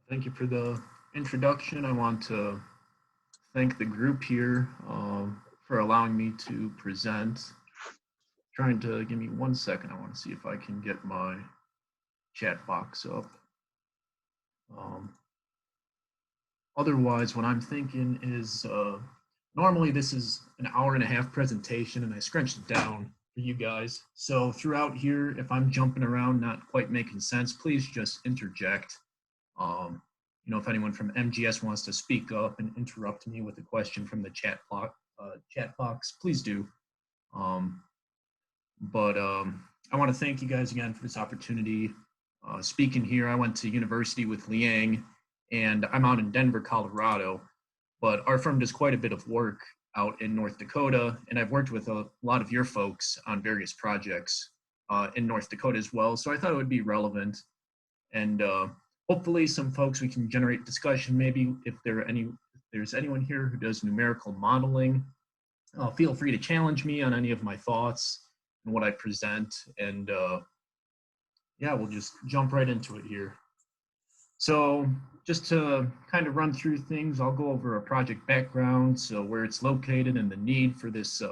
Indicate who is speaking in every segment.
Speaker 1: Thank you for the introduction. I want to thank the group here for allowing me to present. Trying to give me 1 second. I want to see if I can get my chat box up. Um, Otherwise, what I'm thinking is normally this is an hour and a half presentation, and I scrunched it down for you guys. So throughout here, if I'm jumping around, not quite making sense, please just interject. If anyone from MGS wants to speak up and interrupt me with a question from the chat box, please do. I want to thank you guys again for this opportunity. Speaking here, I went to university with Liang, and I'm out in Denver, Colorado, but our firm does quite a bit of work out in North Dakota, and I've worked with a lot of your folks on various projects in North Dakota as well, so I thought it would be relevant. And hopefully some folks we can generate discussion. Maybe if there's anyone here who does numerical modeling, feel free to challenge me on any of my thoughts and what I present. And yeah, we'll just jump right into it here. So just to kind of run through things, I'll go over a project background, so where it's located and the need for this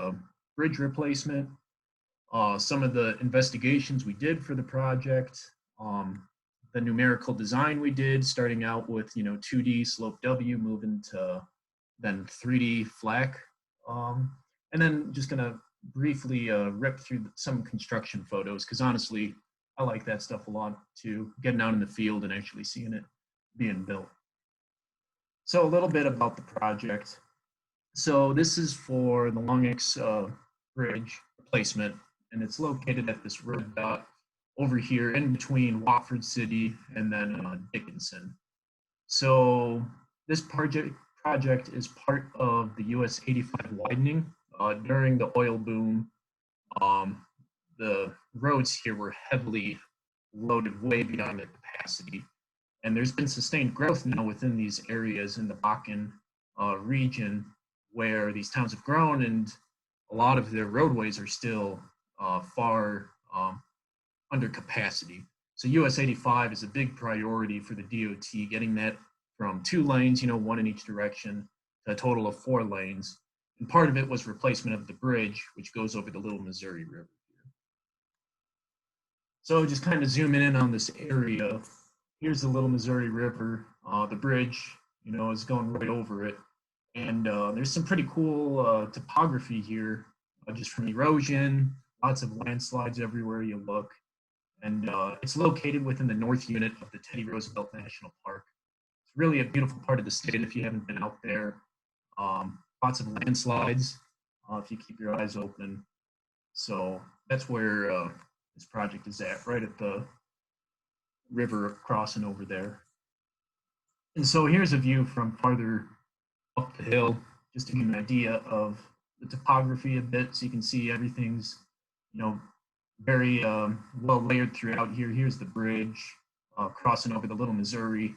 Speaker 1: bridge replacement, some of the investigations we did for the project, the numerical design we did, starting out with 2D slope W, moving to then 3D FLAC, and then just gonna briefly rip through some construction photos, because honestly, I like that stuff a lot too, getting out in the field and actually seeing it being built. So a little bit about the project. So this is for the Long X bridge replacement, and it's located at this red dot over here in between Watford City and then Dickinson. So this project is part of the US 85 widening. During the oil boom, the roads here were heavily loaded way beyond their capacity. And there's been sustained growth now within these areas in the Bakken region where these towns have grown, and a lot of their roadways are still far under capacity. So US 85 is a big priority for the DOT, getting that from 2 lanes, one in each direction, to a total of 4 lanes. And part of it was replacement of the bridge, which goes over the Little Missouri River here. So just kind of zooming in on this area, here's the Little Missouri River. The bridge, is going right over it. And there's some pretty cool topography here, just from erosion, lots of landslides everywhere you look. And it's located within the north unit of the Teddy Roosevelt National Park. It's really a beautiful part of the state if you haven't been out there. Lots of landslides if you keep your eyes open. So that's where this project is at, right at the river crossing over there. And so here's a view from farther up the hill, just to give you an idea of the topography a bit, so you can see everything's, very well layered throughout here. Here's the bridge crossing over the Little Missouri.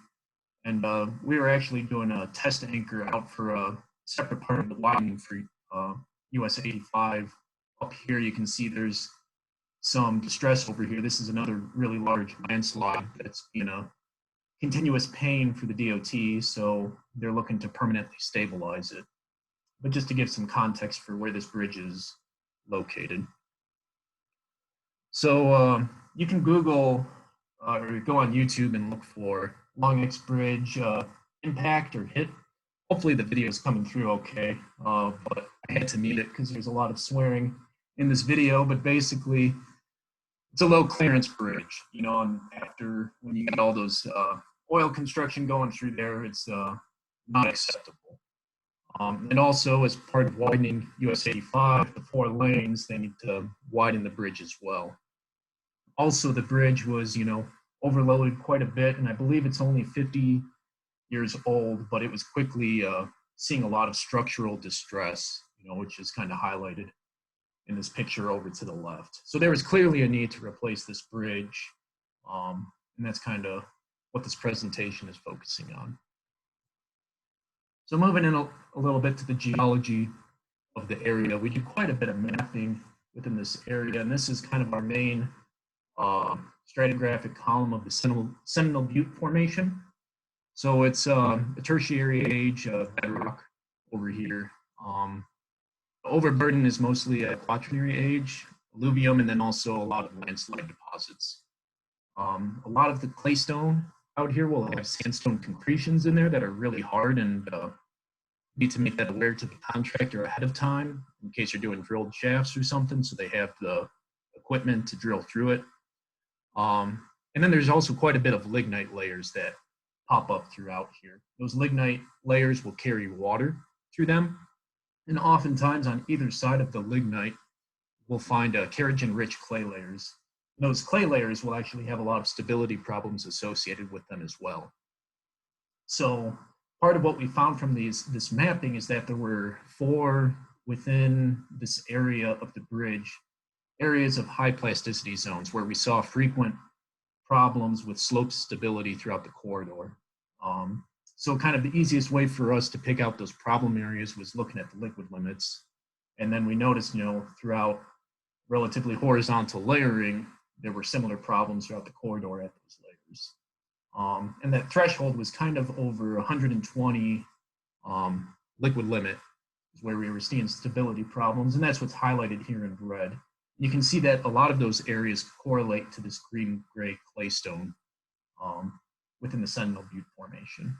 Speaker 1: And we were actually doing a test anchor out for a separate part of the widening for US 85. Up here, you can see there's some distress over here. This is another really large landslide that's been a continuous pain for the DOT, so they're looking to permanently stabilize it. But just to give some context for where this bridge is located. So you can Google or go on YouTube and look for Long X Bridge impact or hit. Hopefully the video is coming through okay, but I had to mute it because there's a lot of swearing in this video. But basically, it's a low clearance bridge, and after when you get all those oil construction going through there, it's not acceptable. And also, as part of widening US 85, the 4 lanes, they need to widen the bridge as well. Also, the bridge was, overloaded quite a bit, and I believe it's only 50 years old, but it was quickly seeing a lot of structural distress, which is kind of highlighted in this picture over to the left. So there was clearly a need to replace this bridge, and that's kind of what this presentation is focusing on. So moving in a little bit to the geology of the area, we do quite a bit of mapping within this area, and this is kind of our main stratigraphic column of the Sentinel Butte Formation. So it's a tertiary age bedrock over here. Overburden is mostly a quaternary age, alluvium, and then also a lot of landslide deposits. A lot of the claystone out here will have sandstone concretions in there that are really hard, and need to make that aware to the contractor ahead of time in case you're doing drilled shafts or something, so they have the equipment to drill through it. And then there's also quite a bit of lignite layers that pop up throughout here. Those lignite layers will carry water through them, and oftentimes on either side of the lignite, we'll find kerogen-rich clay layers. And those clay layers will actually have a lot of stability problems associated with them as well. So part of what we found from this mapping is that there were 4 within this area of the bridge, areas of high plasticity zones where we saw frequent problems with slope stability throughout the corridor. So kind of the easiest way for us to pick out those problem areas was looking at the liquid limits. And then we noticed, throughout relatively horizontal layering, there were similar problems throughout the corridor at those layers. And that threshold was kind of over 120 liquid limit is where we were seeing stability problems. And that's what's highlighted here in red. You can see that a lot of those areas correlate to this green-gray claystone within the Sentinel Butte Formation.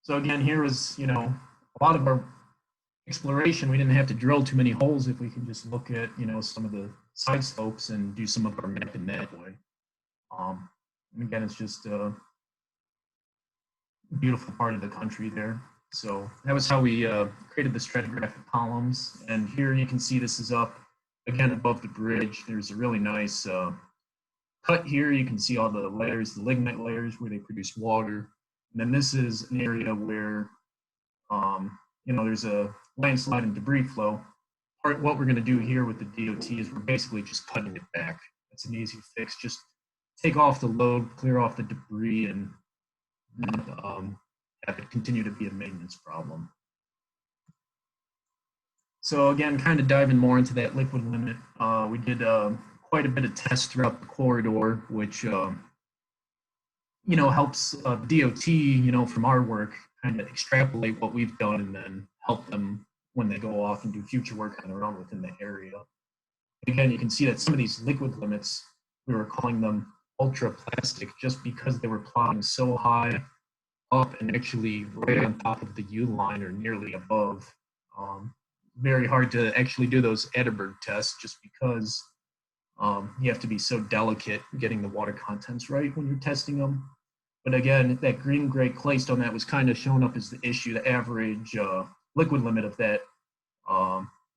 Speaker 1: So again, here was, a lot of our exploration. We didn't have to drill too many holes if we could just look at, some of the side slopes and do some of our mapping that way. And again, it's just a beautiful part of the country there. So that was how we created the stratigraphic columns. And here you can see this is up, again, above the bridge. There's a really nice cut here. You can see all the layers, the lignite layers where they produce water. And then this is an area where, there's a landslide and debris flow. What we're going to do here with the DOT is we're basically just cutting it back. It's an easy fix. Just take off the load, clear off the debris, and have it continue to be a maintenance problem. So again, kind of diving more into that liquid limit, we did quite a bit of tests throughout the corridor, which helps DOT, from our work, kind of extrapolate what we've done and then help them when they go off and do future work on their own within the area. Again, you can see that some of these liquid limits, we were calling them ultraplastic just because they were plotting so high up and actually right on top of the U line or nearly above. Very hard to actually do those Atterberg tests just because you have to be so delicate getting the water contents right when you're testing them. But again, that green-gray claystone, that was kind of shown up as the issue. The average liquid limit of that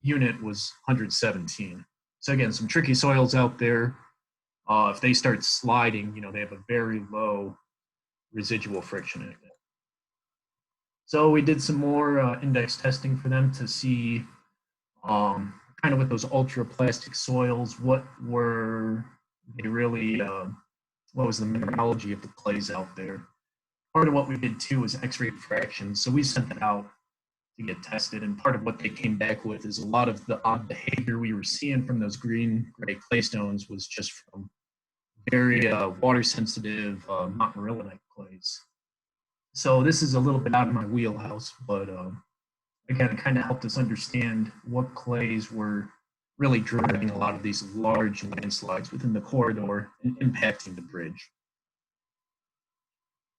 Speaker 1: unit was 117. So again, some tricky soils out there. If they start sliding, they have a very low residual friction in it. So we did some more index testing for them to see kind of with those ultraplastic soils, what were they really, what was the mineralogy of the clays out there. Part of what we did too was X-ray diffraction. So we sent that out to get tested, and part of what they came back with is a lot of the odd behavior we were seeing from those green-gray claystones was just from very water-sensitive mountain rhyolite clays. So this is a little bit out of my wheelhouse, but again, it kind of helped us understand what clays were really driving a lot of these large landslides within the corridor and impacting the bridge.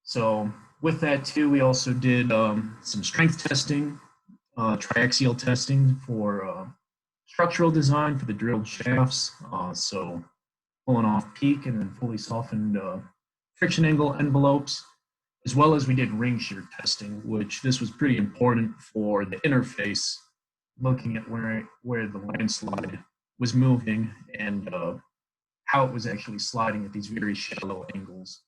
Speaker 1: So with that too, we also did some strength testing, triaxial testing for structural design for the drilled shafts. So pulling off peak and then fully softened friction angle envelopes, as well as we did ring shear testing, which this was pretty important for the interface, looking at where the landslide was moving and how it was actually sliding at these very shallow angles.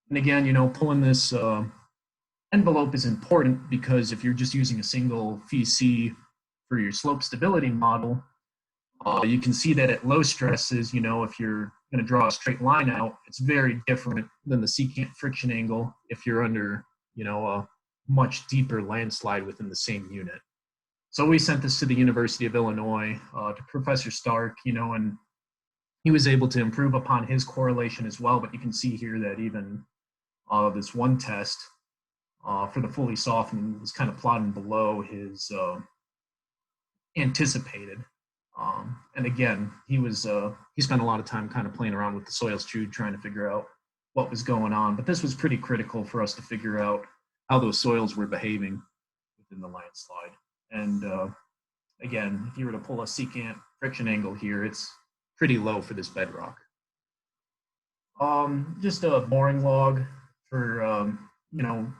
Speaker 1: And again, pulling this envelope is important because if you're just using a single phi-c for your slope stability model, you can see that at low stresses, if you're going to draw a straight line out, it's very different than the secant friction angle if you're under, a much deeper landslide within the same unit. So we sent this to the University of Illinois, to Professor Stark, and he was able to improve upon his correlation as well. But you can see here that even this one test for the fully softened was kind of plotting below his anticipated. And again, he spent a lot of time kind of playing around with the soil extrude, trying to figure out what was going on. But this was pretty critical for us to figure out how those soils were behaving within the landslide. And again, if you were to pull a secant friction angle here, it's pretty low for this bedrock. Just a boring log for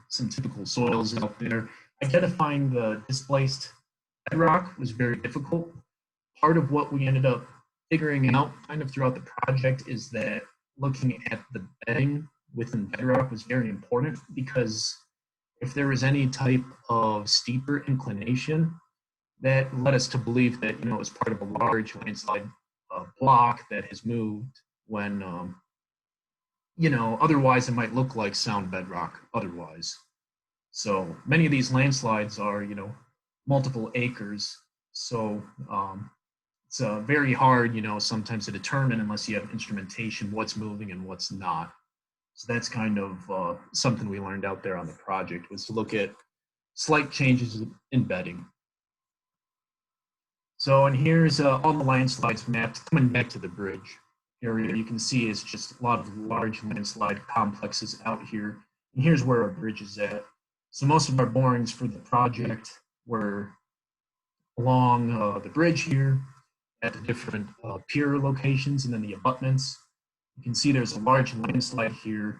Speaker 1: some typical soils out there. Identifying the displaced bedrock was very difficult. Part of what we ended up figuring out kind of throughout the project is that looking at the bedding within bedrock was very important, because if there was any type of steeper inclination, that led us to believe that it was part of a large landslide block that has moved when otherwise it might look like sound bedrock otherwise. So many of these landslides are multiple acres, so it's very hard sometimes to determine, unless you have instrumentation, what's moving and what's not. So that's kind of something we learned out there on the project, was to look at slight changes in bedding. So, and here's all the landslides mapped coming back to the bridge area. You can see it's just a lot of large landslide complexes out here. And here's where our bridge is at. So most of our borings for the project were along the bridge here at the different pier locations, and then the abutments. You can see there's a large landslide here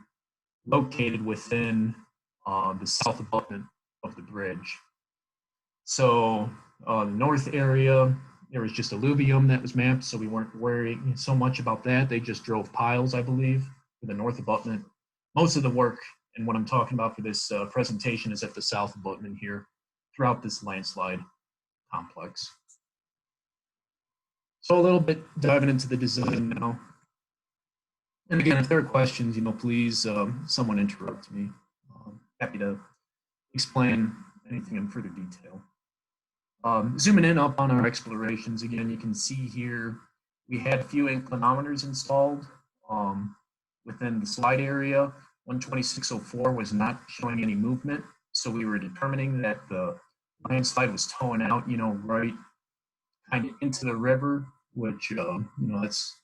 Speaker 1: located within the south abutment of the bridge. So the north area, there was just alluvium that was mapped, so we weren't worrying so much about that. They just drove piles, I believe, for the north abutment. Most of the work, and what I'm talking about for this presentation, is at the south abutment here throughout this landslide complex. So a little bit diving into the design now. And again, if there are questions, please someone interrupt me. Happy to explain anything in further detail. Zooming in up on our explorations, again, you can see here we had a few inclinometers installed within the slide area. 12604 was not showing any movement, so we were determining that the landslide was towing out, right kind of into the river, which, that's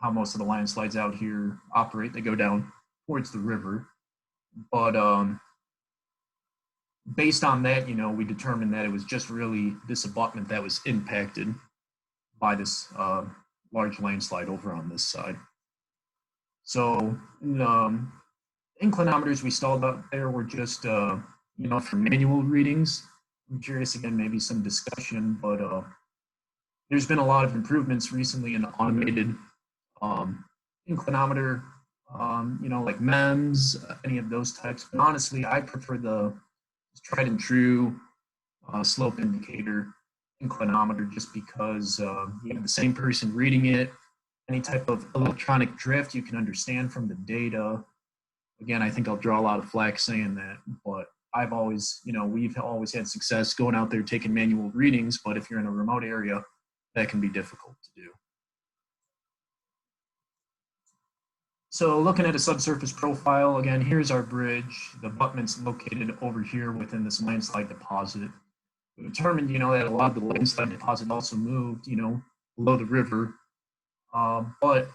Speaker 1: how most of the landslides out here operate. They go down towards the river. But based on that, we determined that it was just really this abutment that was impacted by this large landslide over on this side. So inclinometers we installed out there were just, for manual readings. I'm curious, again, maybe some discussion, but there's been a lot of improvements recently in automated inclinometer, like MEMS, any of those types. But honestly, I prefer the tried and true slope indicator inclinometer, just because you have the same person reading it. Any type of electronic drift you can understand from the data. Again, I think I'll draw a lot of flack saying that, but I've always, we've always had success going out there taking manual readings, but if you're in a remote area, that can be difficult to do. So looking at a subsurface profile, again, here's our bridge. The abutment's located over here within this landslide deposit. We determined, that a lot of the landslide deposit also moved, below the river, but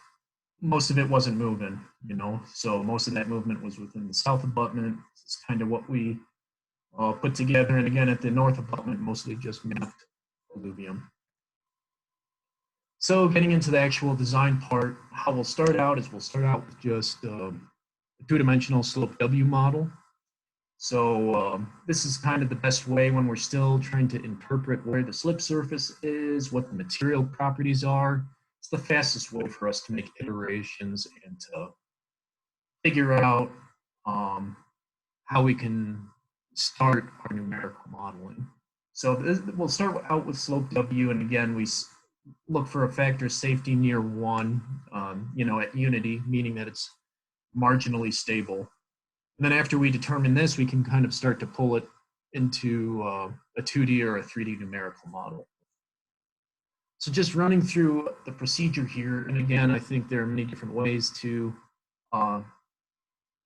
Speaker 1: most of it wasn't moving, so most of that movement was within the south abutment. It's kind of what we put together. And again, at the north abutment, mostly just mapped alluvium. So getting into the actual design part, how we'll start out is we'll start out with just a two-dimensional slope W model. So this is kind of the best way when we're still trying to interpret where the slip surface is, what the material properties are. It's the fastest way for us to make iterations and to figure out how we can start our numerical modeling. So we'll start out with slope W, and again, we look for a factor of safety near 1, at unity, meaning that it's marginally stable. And then after we determine this, we can kind of start to pull it into a 2D or a 3D numerical model. So just running through the procedure here, and again, I think there are many different ways to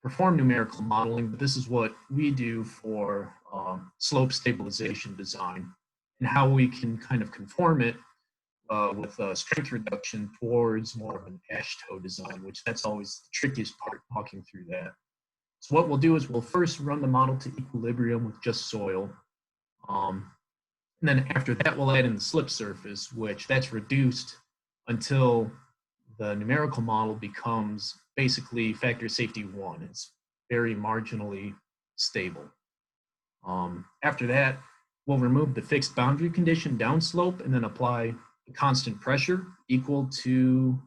Speaker 1: perform numerical modeling, but this is what we do for slope stabilization design and how we can kind of conform it with strength reduction towards more of an AASHTO design, which that's always the trickiest part, walking through that. So what we'll do is we'll first run the model to equilibrium with just soil. And then after that, we'll add in the slip surface, which that's reduced until the numerical model becomes basically factor safety 1. It's very marginally stable. After that, we'll remove the fixed boundary condition downslope and then apply the constant pressure equal to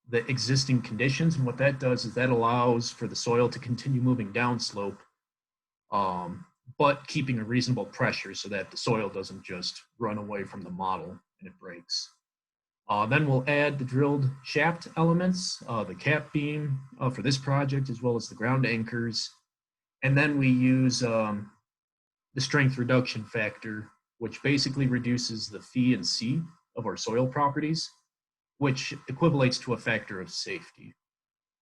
Speaker 1: the existing conditions. And what that does is that allows for the soil to continue moving downslope, but keeping a reasonable pressure so that the soil doesn't just run away from the model and it breaks. Then we'll add the drilled shaft elements, the cap beam for this project, as well as the ground anchors. And then we use the strength reduction factor, which basically reduces the phi and C of our soil properties, which equivalates to a factor of safety.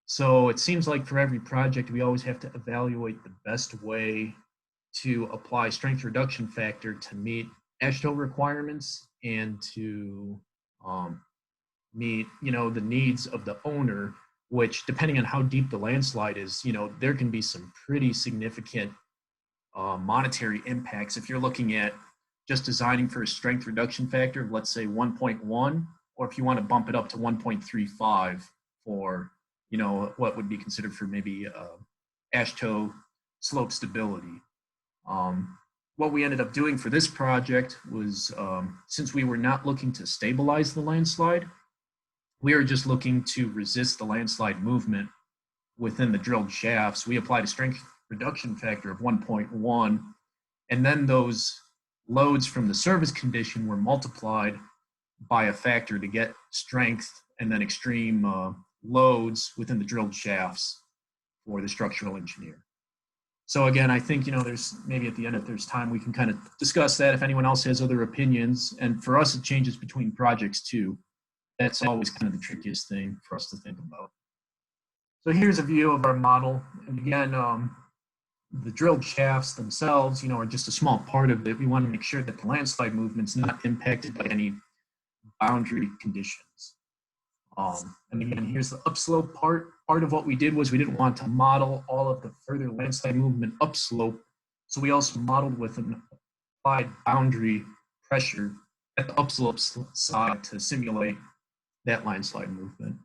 Speaker 1: So it seems like for every project, we always have to evaluate the best way to apply strength reduction factor to meet AASHTO requirements and to meet, the needs of the owner, which depending on how deep the landslide is, there can be some pretty significant monetary impacts if you're looking at just designing for a strength reduction factor of, let's say, 1.1, or if you want to bump it up to 1.35 for, what would be considered for maybe AASHTO slope stability. What we ended up doing for this project was, since we were not looking to stabilize the landslide, we were just looking to resist the landslide movement within the drilled shafts. We applied a strength reduction factor of 1.1, and then those loads from the service condition were multiplied by a factor to get strength and then extreme loads within the drilled shafts for the structural engineer. So again, I think, there's maybe at the end, if there's time, we can kind of discuss that if anyone else has other opinions. And for us, it changes between projects too. That's always kind of the trickiest thing for us to think about. So here's a view of our model. And again, the drilled shafts themselves, are just a small part of it. We want to make sure that the landslide movement's not impacted by any boundary conditions. And again, here's the upslope part. Part of what we did was we didn't want to model all of the further landslide movement upslope. So we also modeled with an applied boundary pressure at the upslope side to simulate that landslide movement.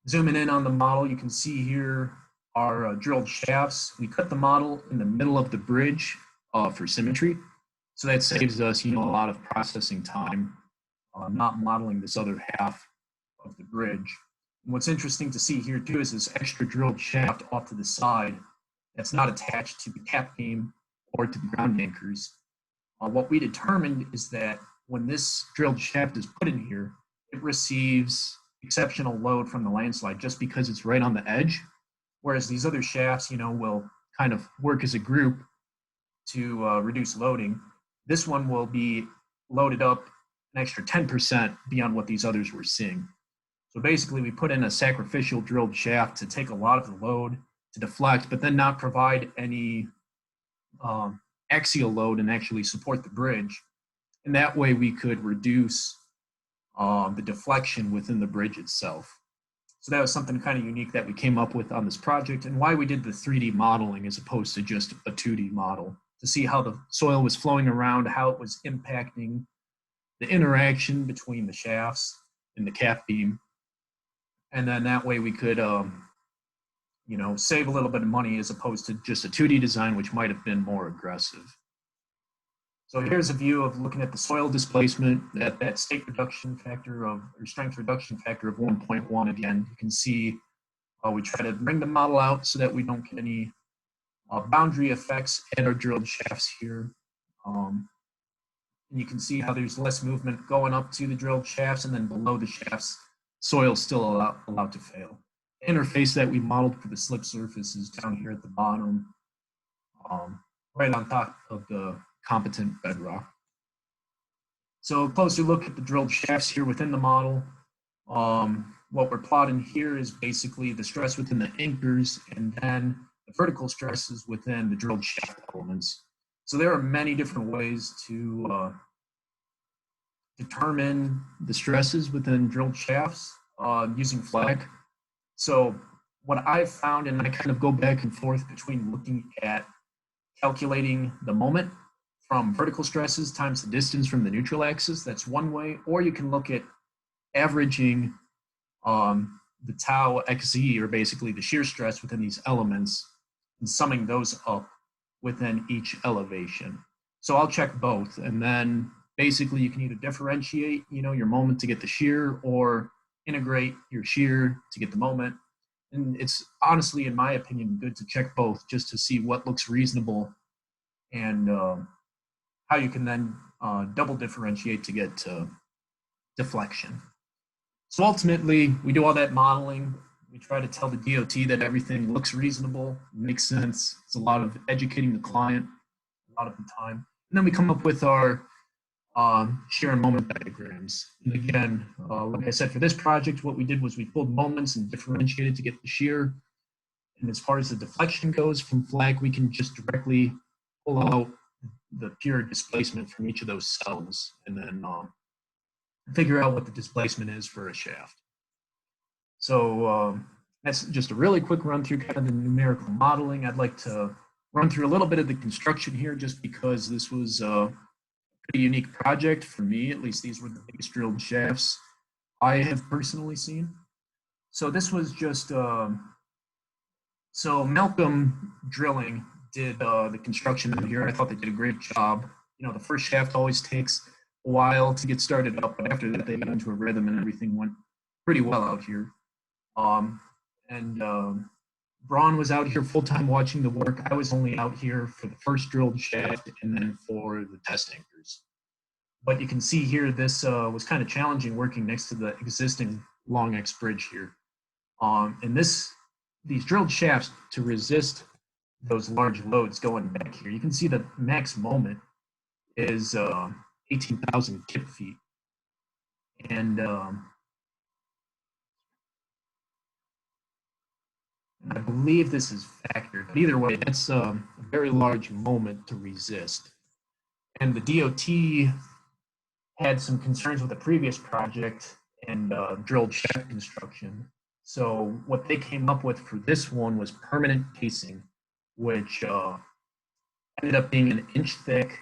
Speaker 1: Zooming in on the model, you can see here our drilled shafts. We cut the model in the middle of the bridge for symmetry. So that saves us, a lot of processing time, not modeling this other half of the bridge. And what's interesting to see here too is this extra drilled shaft off to the side that's not attached to the cap beam or to the ground anchors. What we determined is that when this drilled shaft is put in here, it receives exceptional load from the landslide just because it's right on the edge, whereas these other shafts, will kind of work as a group to reduce loading. This one will be loaded up an extra 10% beyond what these others were seeing. So basically, we put in a sacrificial drilled shaft to take a lot of the load to deflect, but then not provide any axial load and actually support the bridge. And that way we could reduce the deflection within the bridge itself. So that was something kind of unique that we came up with on this project, and why we did the 3D modeling as opposed to just a 2D model, to see how the soil was flowing around, how it was impacting the interaction between the shafts and the cap beam. And then that way we could, save a little bit of money as opposed to just a 2D design, which might have been more aggressive. So here's a view of looking at the soil displacement at that strength reduction factor of 1.1. Again, you can see we try to bring the model out so that we don't get any boundary effects at our drilled shafts here. And you can see how there's less movement going up to the drilled shafts, and then below the shafts, soil still allowed to fail. The interface that we modeled for the slip surface is down here at the bottom, right on top of the competent bedrock. So a closer look at the drilled shafts here within the model. what we're plotting here is basically the stress within the anchors and then the vertical stresses within the drilled shaft elements. So there are many different ways to determine the stresses within drilled shafts using FLAC. So what I've found, and I kind of go back and forth between looking at calculating the moment from vertical stresses times the distance from the neutral axis, that's one way, or you can look at averaging the tau xz, or basically the shear stress within these elements, and summing those up within each elevation. So I'll check both, and then basically you can either differentiate, your moment to get the shear, or integrate your shear to get the moment. And it's honestly, in my opinion, good to check both just to see what looks reasonable and how you can then double differentiate to get to deflection. So ultimately, we do all that modeling. We try to tell the DOT that everything looks reasonable, makes sense. It's a lot of educating the client, a lot of the time. And then we come up with our shear and moment diagrams. And again, like I said, for this project, what we did was we pulled moments and differentiated to get the shear. And as far as the deflection goes from FLAC, we can just directly pull out the pure displacement from each of those cells and then figure out what the displacement is for a shaft. So that's just a really quick run through kind of the numerical modeling. I'd like to run through a little bit of the construction here just because this was a pretty unique project for me. At least these were the biggest drilled shafts I have personally seen. So this was just, so Malcolm Drilling did the construction out here. I thought they did a great job. The first shaft always takes a while to get started up, but after that they got into a rhythm and everything went pretty well out here. Braun was out here full-time watching the work. I was only out here for the first drilled shaft and then for the test anchors. But you can see here, this was kind of challenging working next to the existing Long X bridge here. And these drilled shafts, to resist those large loads going back here, you can see the max moment is 18,000 kip feet. And I believe this is factored, but either way, that's a very large moment to resist. And the DOT had some concerns with the previous project and drilled shaft construction. So what they came up with for this one was permanent casing, which ended up being an inch thick,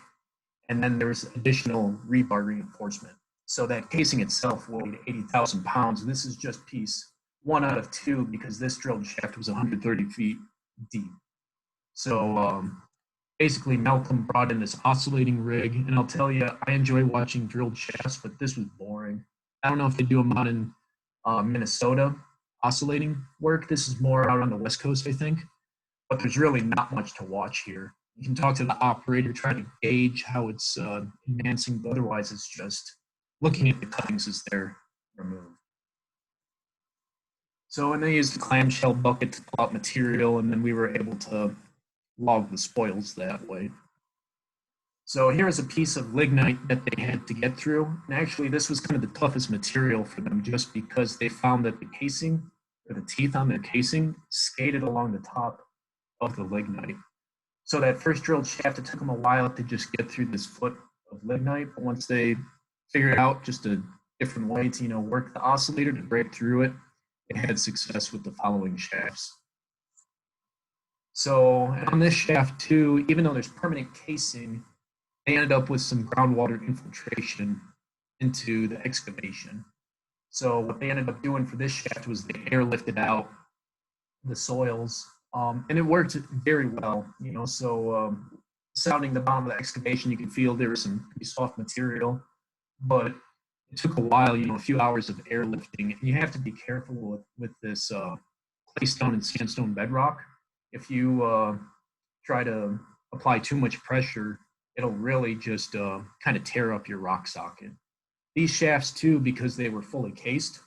Speaker 1: and then there's additional rebar reinforcement. So that casing itself weighed 80,000 pounds. This is just piece 1 out of 2 because this drilled shaft was 130 feet deep. So basically Malcolm brought in this oscillating rig, and I'll tell you, I enjoy watching drilled shafts, but this was boring. I don't know if they do them out in Minnesota, oscillating work. This is more out on the West Coast, I think, but there's really not much to watch here. You can talk to the operator, try to gauge how it's advancing, but otherwise it's just looking at the cuttings as they're removed. So, and they used the clamshell bucket to pull out material, and then we were able to log the spoils that way. So here's a piece of lignite that they had to get through. And actually, this was kind of the toughest material for them just because they found that the casing, or the teeth on the casing, skated along the top of the lignite. So that first drilled shaft, it took them a while to just get through this foot of lignite. But once they figured out just a different way to, work the oscillator to break through it, they had success with the following shafts. So on this shaft too, even though there's permanent casing, they ended up with some groundwater infiltration into the excavation. So what they ended up doing for this shaft was they airlifted out the soils, and it worked very well. So sounding the bottom of the excavation, you can feel there was some pretty soft material, but it took a while, a few hours of airlifting. And you have to be careful with this claystone and sandstone bedrock. If you try to apply too much pressure, it'll really just kind of tear up your rock socket. These shafts too, because they were fully cased,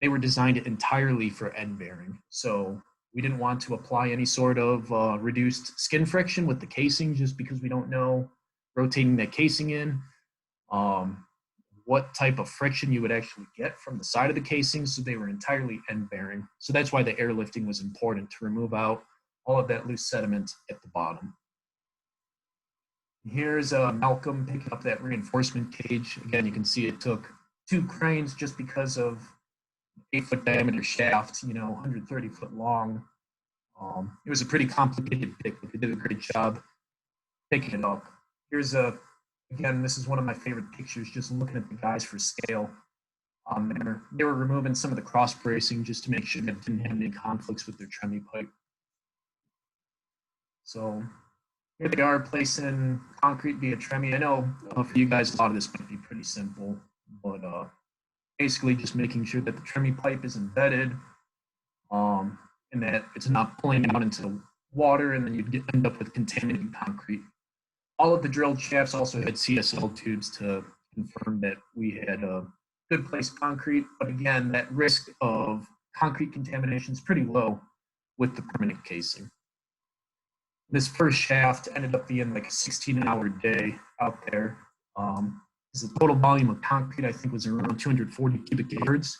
Speaker 1: they were designed entirely for end bearing. So we didn't want to apply any sort of reduced skin friction with the casing just because we don't know rotating that casing in what type of friction you would actually get from the side of the casing, so they were entirely end bearing. So that's why the airlifting was important, to remove out all of that loose sediment at the bottom. Here's Malcolm picking up that reinforcement cage. Again, you can see it took 2 cranes just because of 8-foot diameter shaft, 130 foot long. It was a pretty complicated pick, but they did a great job picking it up. Here's again, this is one of my favorite pictures, just looking at the guys for scale on there. They were removing some of the cross bracing just to make sure that didn't have any conflicts with their tremie pipe. So here they are placing concrete via tremie. I know for you guys, a lot of this might be pretty simple, but basically just making sure that the tremie pipe is embedded and that it's not pulling out into the water, and then you'd end up with contaminated concrete. All of the drilled shafts also had CSL tubes to confirm that we had a good placed concrete, but again, that risk of concrete contamination is pretty low with the permanent casing. This first shaft ended up being like a 16-hour day out there. The total volume of concrete, I think, was around 240 cubic yards.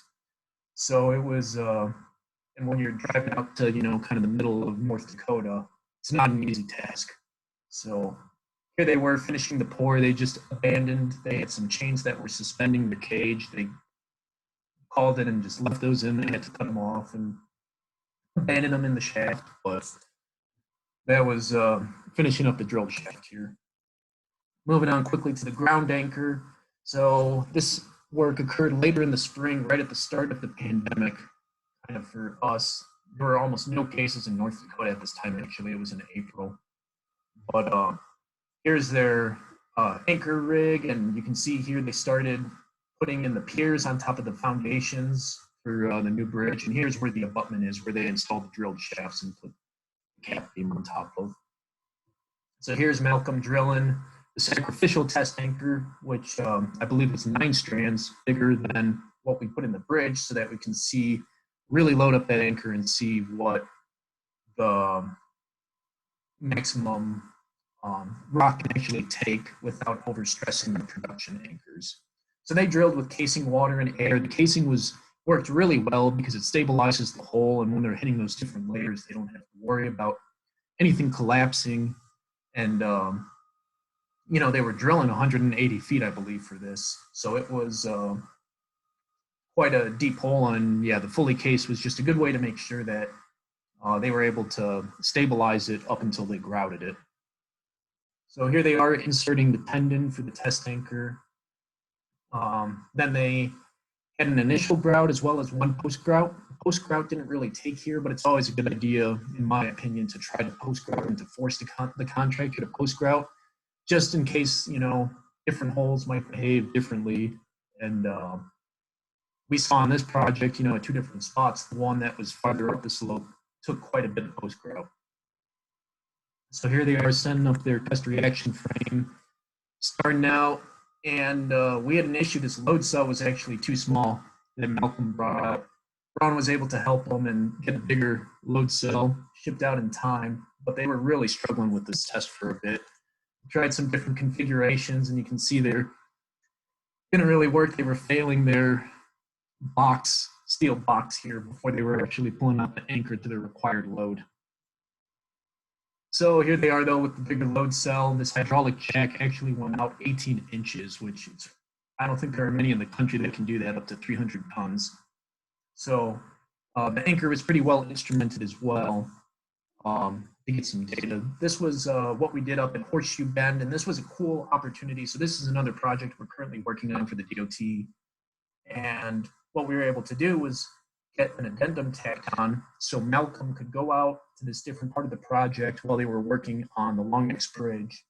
Speaker 1: So it was, and when you're driving out to, kind of the middle of North Dakota, it's not an easy task. So here they were finishing the pour. They just abandoned. They had some chains that were suspending the cage. They called it and just left those in. They had to cut them off and abandon them in the shaft. But that was finishing up the drilled shaft here. Moving on quickly to the ground anchor. So this work occurred later in the spring, right at the start of the pandemic. Kind of for us, there were almost no cases in North Dakota at this time. Actually, it was in April. But here's their anchor rig, and you can see here they started putting in the piers on top of the foundations for the new bridge. And here's where the abutment is, where they installed the drilled shafts and put the cap beam on top of. So here's Malcolm drilling the sacrificial test anchor, which I believe is 9 strands, bigger than what we put in the bridge, so that we can see, really load up that anchor and see what the maximum rock can actually take without overstressing the production anchors. So they drilled with casing water and air. The casing worked really well because it stabilizes the hole, and when they're hitting those different layers, they don't have to worry about anything collapsing. And they were drilling 180 feet, I believe, for this. So it was quite a deep hole, and the fully case was just a good way to make sure that they were able to stabilize it up until they grouted it. So here they are inserting the tendon for the test anchor. Then they had an initial grout as well as one post-grout. Post-grout didn't really take here, but it's always a good idea, in my opinion, to try to post-grout and to force the contractor to post-grout, just in case, different holes might behave differently. And we saw on this project, at 2 different spots, the one that was farther up the slope took quite a bit of post-grout. So here they are setting up their test reaction frame, starting out, and we had an issue. This load cell was actually too small that Malcolm brought up. Ron was able to help them and get a bigger load cell shipped out in time, but they were really struggling with this test for a bit. Tried some different configurations, and you can see they didn't really work. They were failing their steel box here before they were actually pulling out the anchor to the required load. So here they are, though, with the bigger load cell. This hydraulic jack actually went out 18 inches, which I don't think there are many in the country that can do that, up to 300 tons. So the anchor was pretty well instrumented as well to get some data. This was what we did up at Horseshoe Bend, and this was a cool opportunity. So this is another project we're currently working on for the DOT. And what we were able to do was get an addendum tacked on so Malcolm could go out to this different part of the project while they were working on the Long Neck Bridge,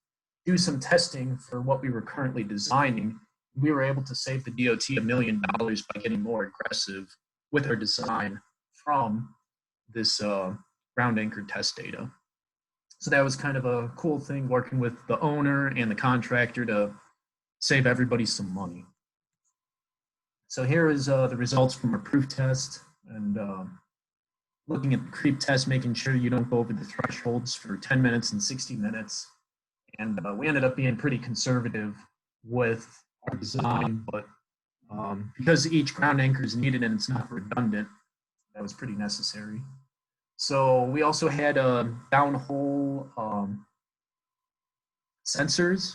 Speaker 1: do some testing for what we were currently designing. We were able to save the DOT $1 million by getting more aggressive with our design from this ground anchor test data. So that was kind of a cool thing, working with the owner and the contractor to save everybody some money. So here is the results from our proof test, and looking at the creep test, making sure you don't go over the thresholds for 10 minutes and 60 minutes. And we ended up being pretty conservative with our design, but Because each ground anchor is needed and it's not redundant, that was pretty necessary. So we also had downhole sensors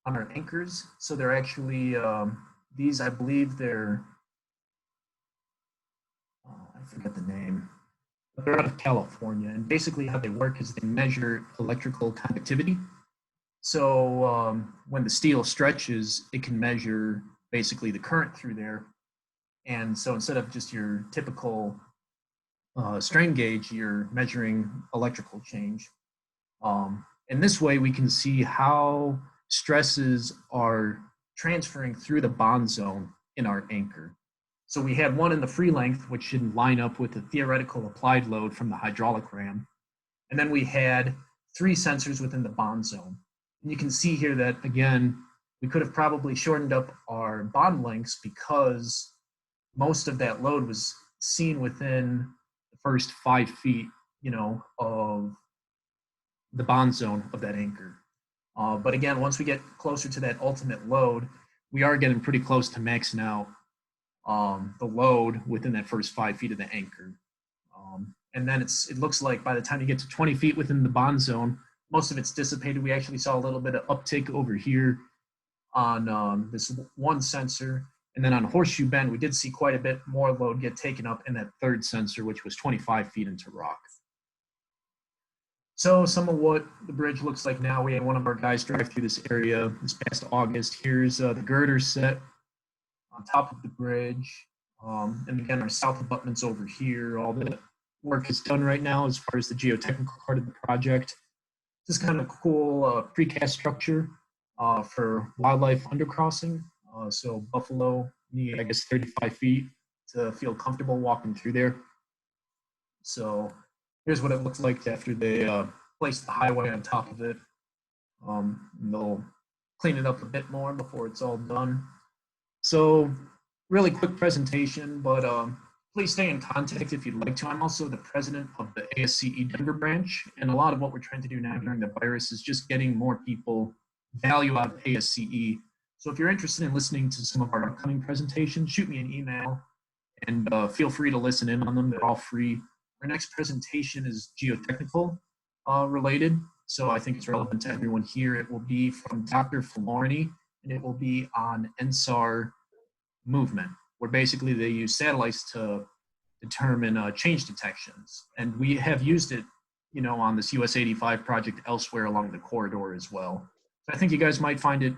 Speaker 1: on our anchors. So they're actually, these, I believe they're, I forget the name, but they're out of California. And basically how they work is they measure electrical conductivity. So when the steel stretches, it can measure basically the current through there. And so instead of just your typical strain gauge, you're measuring electrical change. And this way we can see how stresses are transferring through the bond zone in our anchor. So we had one in the free length, which should line up with the theoretical applied load from the hydraulic ram. And then we had 3 sensors within the bond zone. And you can see here that, again, we could have probably shortened up our bond lengths because most of that load was seen within the first 5 feet, of the bond zone of that anchor. But again, once we get closer to that ultimate load, we are getting pretty close to maxing out the load within that first 5 feet of the anchor. And then it looks like by the time you get to 20 feet within the bond zone, most of it's dissipated. We actually saw a little bit of uptick over here on this one sensor. And then on Horseshoe Bend, we did see quite a bit more load get taken up in that third sensor, which was 25 feet into rock. So some of what the bridge looks like now, we had one of our guys drive through this area this past August. Here's the girder set on top of the bridge. And again, our south abutments over here. All the work is done right now as far as the geotechnical part of the project. This kind of cool precast structure for wildlife undercrossing. So buffalo need, I guess, 35 feet to feel comfortable walking through there. So here's what it looks like after they place the highway on top of it. And they'll clean it up a bit more before it's all done. So really quick presentation, but please stay in contact if you'd like to. I'm also the president of the ASCE Denver branch, and a lot of what we're trying to do now during the virus is just getting more people value out of ASCE. So if you're interested in listening to some of our upcoming presentations, shoot me an email and feel free to listen in on them. They're all free. Our next presentation is geotechnical related, so I think it's relevant to everyone here. It will be from Dr. Filorni, and it will be on NSAR movement, where basically they use satellites to determine change detections. And we have used it, on this US 85 project elsewhere along the corridor as well. So I think you guys might find it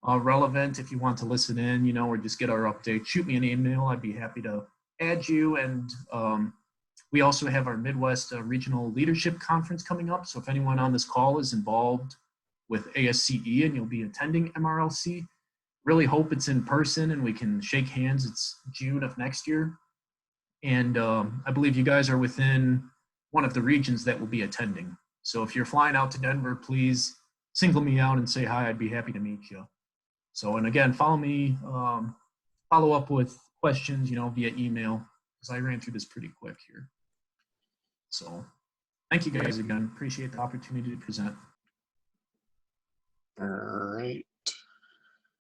Speaker 1: relevant if you want to listen in, or just get our update. Shoot me an email. I'd be happy to add you. And we also have our Midwest Regional Leadership Conference coming up. So if anyone on this call is involved with ASCE and you'll be attending MRLC, really hope it's in person and we can shake hands. It's June of next year. And I believe you guys are within one of the regions that will be attending. So if you're flying out to Denver, please single me out and say hi. I'd be happy to meet you. So, and again, follow me, follow up with questions, via email, because I ran through this pretty quick here. So thank you guys again. Appreciate the opportunity to present.
Speaker 2: All right.